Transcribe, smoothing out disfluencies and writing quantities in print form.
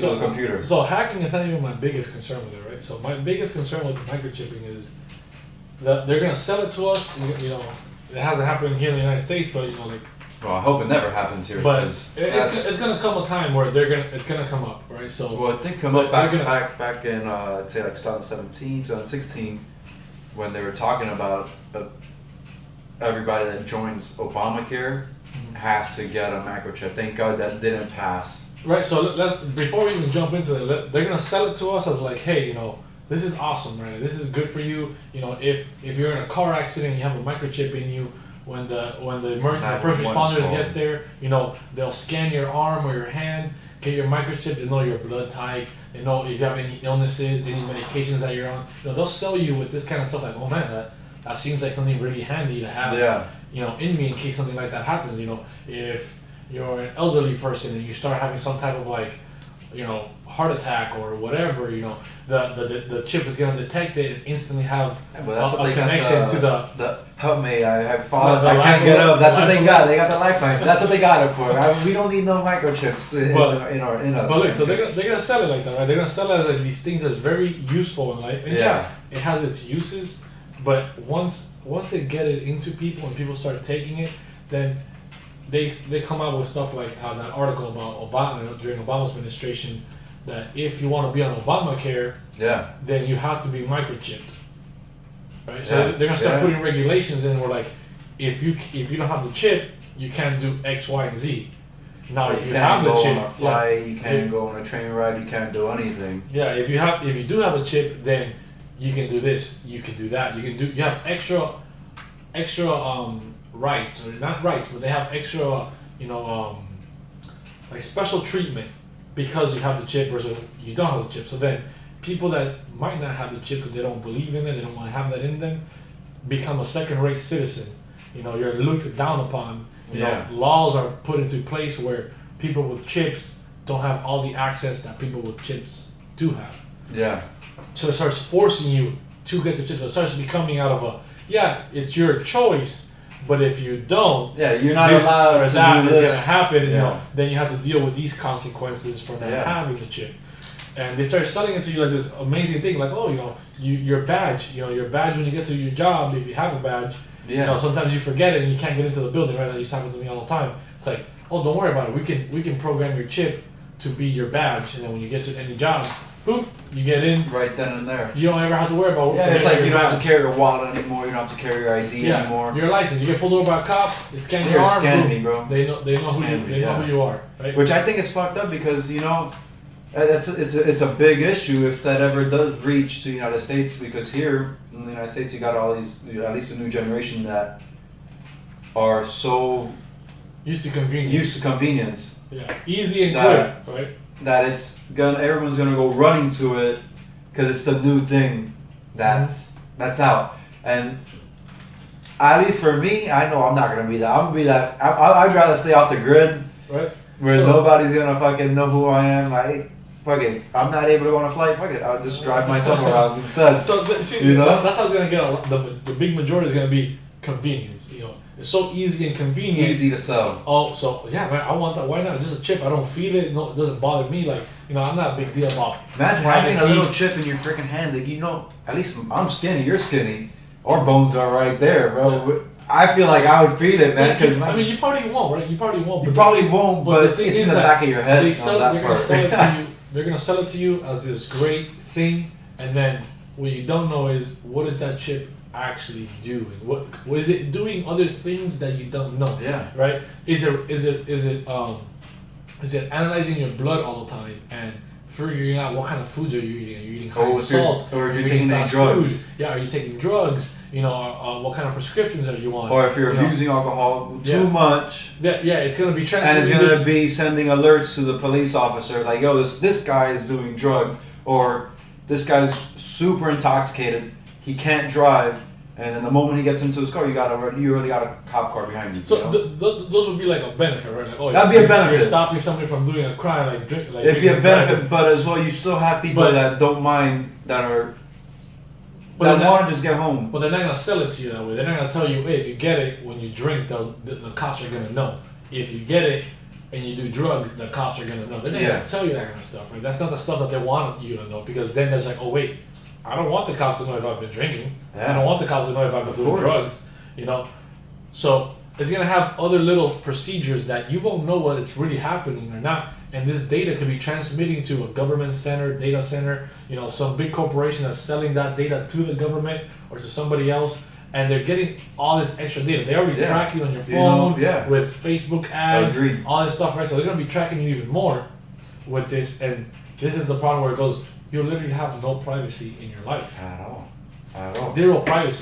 to the computer. So hacking is not even my biggest concern with it, right? So my biggest concern with microchipping is that they're gonna sell it to us. You know, it hasn't happened here in the United States, but you know, like. Well, I hope it never happens here. But it's gonna come a time where it's gonna come up, right? So. Well, I think come up back in I'd say like 2017, 2016, when they were talking about everybody that joins Obamacare has to get a microchip. Thank God that didn't pass. Right. So before we even jump into it, they're gonna sell it to us as like, hey, you know, this is awesome, right? This is good for you. You know, if you're in a car accident, you have a microchip in you. When the first responders gets there, you know, they'll scan your arm or your hand, get your microchip, they know your blood type, they know if you have any illnesses, any medications that you're on. You know, they'll sell you with this kind of stuff like, oh man, that seems like something really handy to have, you know, in me in case something like that happens. You know, if you're an elderly person and you start having some type of like, you know, heart attack or whatever, you know, the chip is gonna detect it and instantly have a connection to the help me, I have fallen, I can't get up. That's what they got. They got the lifeline. That's what they got it for. We don't need no microchips in us. But look, so they're gonna sell it like that, right? They're gonna sell it as like these things that's very useful in life. And it has its uses, but once they get it into people and people start taking it, then they come out with stuff like how that article about Obama during Obama's administration, that if you want to be on Obamacare, then you have to be microchipped, right? So they're gonna start putting regulations in where like, if you don't have the chip, you can't do X, Y, and Z. Now, if you have the chip, you can't go on a flight, you can't go on a train ride, you can't do anything. Yeah, if you do have a chip, then you can do this, you can do that, you have extra rights, or not rights, but they have extra, you know, like special treatment because you have the chip versus you don't have the chip. So then people that might not have the chip because they don't believe in it, they don't want to have that in them, become a second-rate citizen. You know, you're looked down upon. You know, laws are put into place where people with chips don't have all the access that people with chips do have. Yeah. So it starts forcing you to get the chip. So it starts becoming out of it's your choice, but if you don't, you're not allowed to that do this. It's gonna happen. You know, then you have to deal with these consequences for not having the chip. And they start selling it to you like this amazing thing, like, oh, you know, your badge, your badge when you get to your job, if you have a badge, you know, sometimes you forget it and you can't get into the building, right? That used to happen to me all the time. It's like, oh, don't worry about it. We can program your chip to be your badge, and then when you get to any job, boop, you get in. Right then and there. You don't ever have to worry about. It's like you don't have to carry your wallet anymore. You don't have to carry your ID anymore. Your license. You get pulled over by a cop. They scan your arm. Scan me, bro. They know who you are, right? Which I think is fucked up because it's a big issue if that ever does reach to the United States, because here in the United States you got all these, at least the new generation, that are so used to convenience. Yeah, easy and quick, right? That everyone's gonna go running to it because it's the new thing that's out. And at least for me, I know I'm not gonna be that. I'm gonna be that. I'd rather stay off the grid, right? Where nobody's gonna fucking know who I am. Like, fuck it, I'm not able to go on a flight. Fuck it, I'll just drive myself around instead. So that's how it's gonna get. The big majority is gonna be convenience. You know, it's so easy and convenient. Easy to sell. Oh, so yeah, man, I want that. Why not? It's just a chip. I don't feel it. No, it doesn't bother me. Like, you know, I'm not a big deal about. Imagine having a little chip in your freaking hand. Like, you know, at least I'm skinny. You're skinny. Our bones are right there, bro. Yeah. I feel like I would feel it, man. Cause I mean, you probably won't, right? You probably won't. But the thing is in the back of your head. They're gonna sell it to you as this great thing, and then what you don't know is what is that chip actually doing? What is it doing? Other things that you don't know. Yeah. Right? Is it analyzing your blood all the time and figuring out what kind of foods are you eating? Are you eating high salt? Or if you're taking any drugs? Food? Yeah. Are you taking drugs? You know, what kind of prescriptions are you on? Or if you're abusing alcohol too much. Yeah, it's going to be and it's going to be sending alerts to the police officer, like, yo, this guy is doing drugs, or this guy's super intoxicated, he can't drive, and then the moment he gets into his car, you already got a cop car behind you. So those would be like a benefit, right? Like, oh, that'd be a benefit. You're stopping somebody from doing a crime, it'd be a benefit, but as well, you still have people that don't mind, that want to just get home. But they're not going to sell it to you that way. They're not going to tell you, hey, if you get it when you drink, the cops are going to know. If you get it and you do drugs, the cops are gonna know. They're not Yeah. gonna tell you that kind of stuff, right? That's not the stuff that they want you to know, because then it's like, oh wait, I don't want the cops to know if I've been drinking. I Yeah. don't want the cops to know if I've been Of doing course. drugs, you know. So it's gonna have other little procedures that you won't know what is really happening or not, and this data could be transmitting to a government center, data center, you know, some big corporation that's selling that data to the government or to somebody else, and they're getting all this extra data. They already Yeah. track you on your You know, phone yeah. with Facebook ads, Agreed. all this stuff, right? So they're gonna be tracking you even more with this, and this is the problem where it goes. You'll literally have no privacy in your life. At all. At all. Zero privacy.